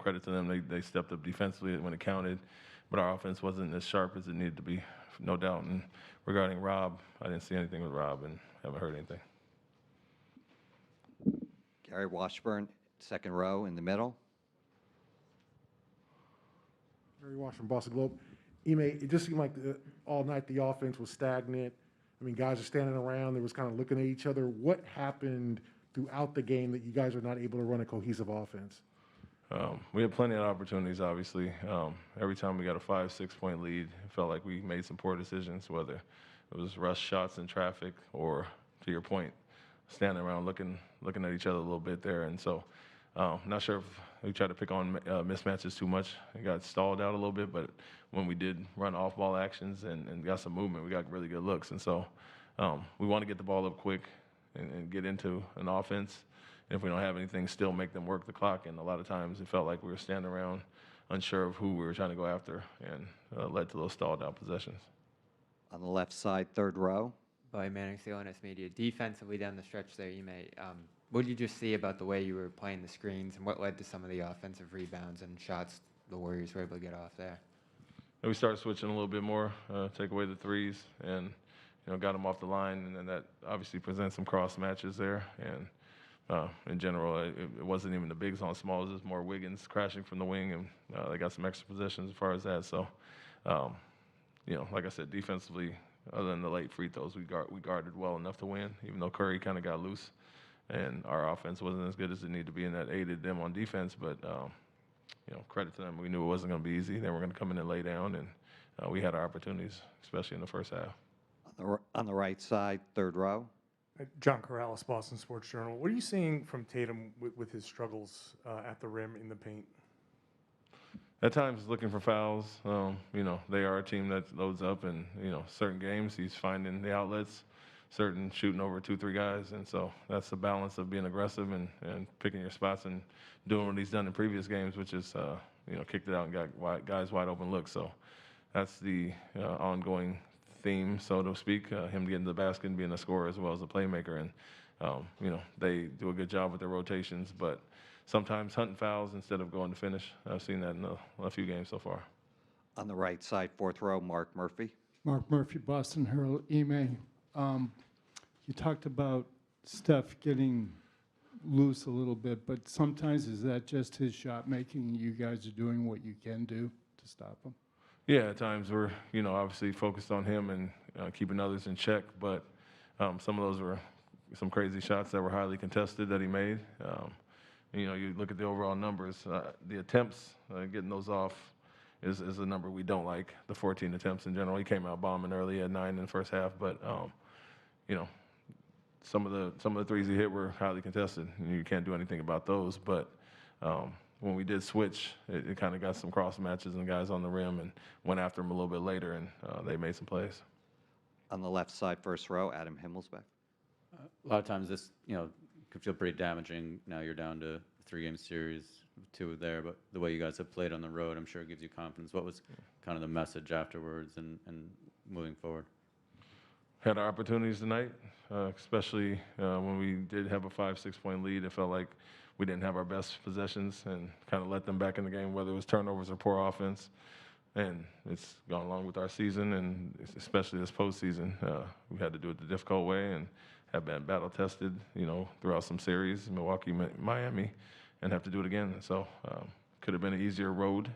credit to them. They stepped up defensively when it counted, but our offense wasn't as sharp as it needed to be, no doubt. And regarding Rob, I didn't see anything with Rob and haven't heard anything. Gary Washburn, second row in the middle. Gary Washburn, Boston Globe. Ime, it just seemed like all night the offense was stagnant. I mean, guys are standing around. They was kind of looking at each other. What happened throughout the game that you guys are not able to run a cohesive offense? We had plenty of opportunities, obviously. Every time we got a 5-6 point lead, it felt like we made some poor decisions, whether it was rush shots in traffic or, to your point, standing around looking at each other a little bit there. And so not sure if we tried to pick on mismatches too much. It got stalled out a little bit, but when we did run off-ball actions and got some movement, we got really good looks. And so we want to get the ball up quick and get into an offense. And if we don't have anything, still make them work the clock. And a lot of times it felt like we were standing around unsure of who we were trying to go after, and led to those stalled out possessions. On the left side, third row. By Manning, CLNS Media. Defensively down the stretch there, Ime, what did you just see about the way you were playing the screens, and what led to some of the offensive rebounds and shots the Warriors were able to get off there? And we started switching a little bit more, take away the threes, and got them off the line, and then that obviously presents some cross matches there. And in general, it wasn't even the bigs on smalls; it was more Wiggins crashing from the wing, and they got some extra possessions as far as that. So, like I said, defensively, other than the late free throws, we guarded well enough to win, even though Curry kind of got loose, and our offense wasn't as good as it needed to be, and that aided them on defense. But credit to them, we knew it wasn't going to be easy. They were going to come in and lay down, and we had our opportunities, especially in the first half. On the right side, third row. John Corrales, Boston Sports Journal. What are you seeing from Tatum with his struggles at the rim in the paint? At times, looking for fouls. They are a team that loads up, and certain games he's finding the outlets, certain shooting over 2-3 guys, and so that's the balance of being aggressive and picking your spots and doing what he's done in previous games, which is kicked it out and got guys wide open looks. So that's the ongoing theme, so to speak. Him getting to the basket and being a scorer as well as a playmaker, and they do a good job with their rotations, but sometimes hunting fouls instead of going to finish. I've seen that in a few games so far. On the right side, fourth row, Mark Murphy. Mark Murphy, Boston Herald. Ime, you talked about Steph getting loose a little bit, but sometimes is that just his shot making? You guys are doing what you can do to stop him? Yeah, at times we're obviously focused on him and keeping others in check, but some of those were some crazy shots that were highly contested that he made. You look at the overall numbers, the attempts, getting those off is a number we don't like, the 14 attempts in general. He came out bombing early at 9 in the first half, but, some of the threes he hit were highly contested, and you can't do anything about those. But when we did switch, it kind of got some cross matches and guys on the rim and went after him a little bit later, and they made some plays. On the left side, first row, Adam Himmelsbeck. A lot of times this, could feel pretty damaging. Now you're down to a 3-game series, 2 there, but the way you guys have played on the road, I'm sure it gives you confidence. What was kind of the message afterwards and moving forward? Had our opportunities tonight, especially when we did have a 5-6 point lead. It felt like we didn't have our best possessions and kind of let them back in the game, whether it was turnovers or poor offense. And it's gone along with our season, and especially this postseason. We had to do it the difficult way and have been battle tested, throughout some series, Milwaukee, Miami, and have to do it again. And so could have been an easier road,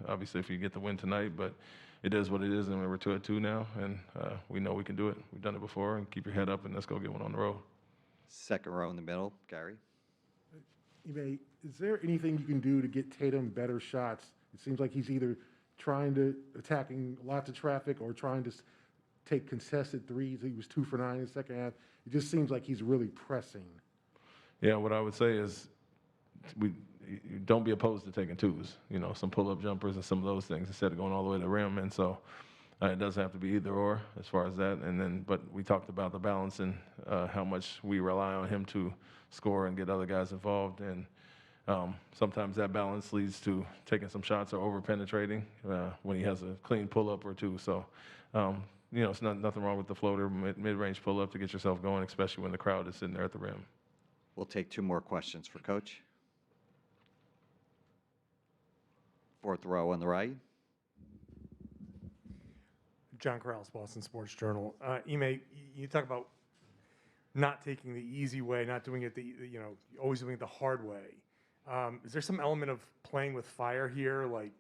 obviously, if you get the win tonight, but it is what it is, and we're 2-2 now, and we know we can do it. We've done it before, and keep your head up, and let's go get one on the road. Second row in the middle, Gary. Ime, is there anything you can do to get Tatum better shots? It seems like he's either attacking lots of traffic or trying to take contested threes. He was 2 for 9 in the second half. It just seems like he's really pressing. Yeah, what I would say is don't be opposed to taking twos, some pull-up jumpers and some of those things instead of going all the way to the rim. And so it doesn't have to be either or as far as that. But we talked about the balance and how much we rely on him to score and get other guys involved. And sometimes that balance leads to taking some shots or over-penetrating when he has a clean pull-up or two. So, it's nothing wrong with the floater, mid-range pull-up to get yourself going, especially when the crowd is sitting there at the rim. We'll take 2 more questions for Coach. Fourth row on the right. John Corrales, Boston Sports Journal. Ime, you talk about not taking the easy way, not doing it always doing it the hard way. Is there some element of playing with fire here, like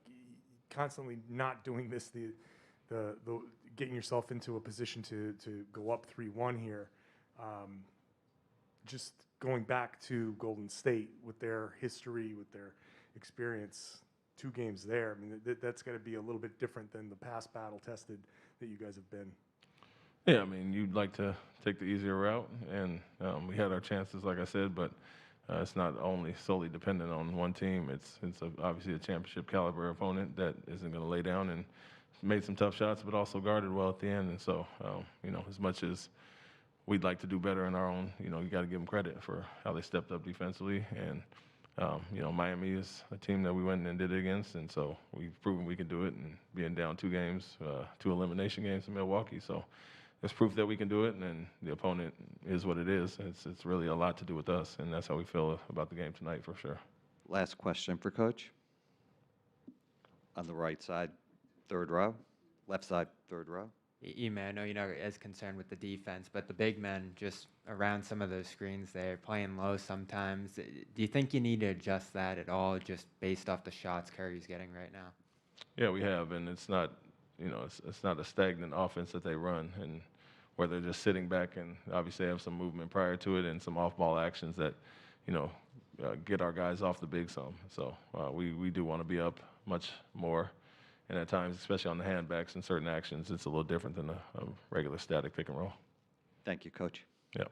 constantly not doing this, the getting yourself into a position to go up 3-1 here? Just going back to Golden State with their history, with their experience, 2 games there. I mean, that's got to be a little bit different than the past battle-tested that you guys have been. Yeah, I mean, you'd like to take the easier route, and we had our chances, like I said, but it's not only solely dependent on one team. It's obviously a championship caliber opponent that isn't going to lay down and made some tough shots, but also guarded well at the end. And so, as much as we'd like to do better in our own, you got to give them credit for how they stepped up defensively. And, Miami is a team that we went and did it against, and so we've proven we can do it. And being down 2 games, 2 elimination games in Milwaukee, so it's proof that we can do it. And then the opponent is what it is. It's really a lot to do with us, and that's how we feel about the game tonight for sure. Last question for Coach. On the right side, third row. Left side, third row. Ime, I know you're not as concerned with the defense, but the big men just around some of those screens, they're playing low sometimes. Do you think you need to adjust that at all, just based off the shots Curry's getting right now? Yeah, we have, and it's not, it's not a stagnant offense that they run, and where they're just sitting back and obviously have some movement prior to it and some off-ball actions that, get our guys off the big some. So we do want to be up much more. And at times, especially on the handbacks and certain actions, it's a little different than a regular static pick and roll. Thank you, Coach. Yeah.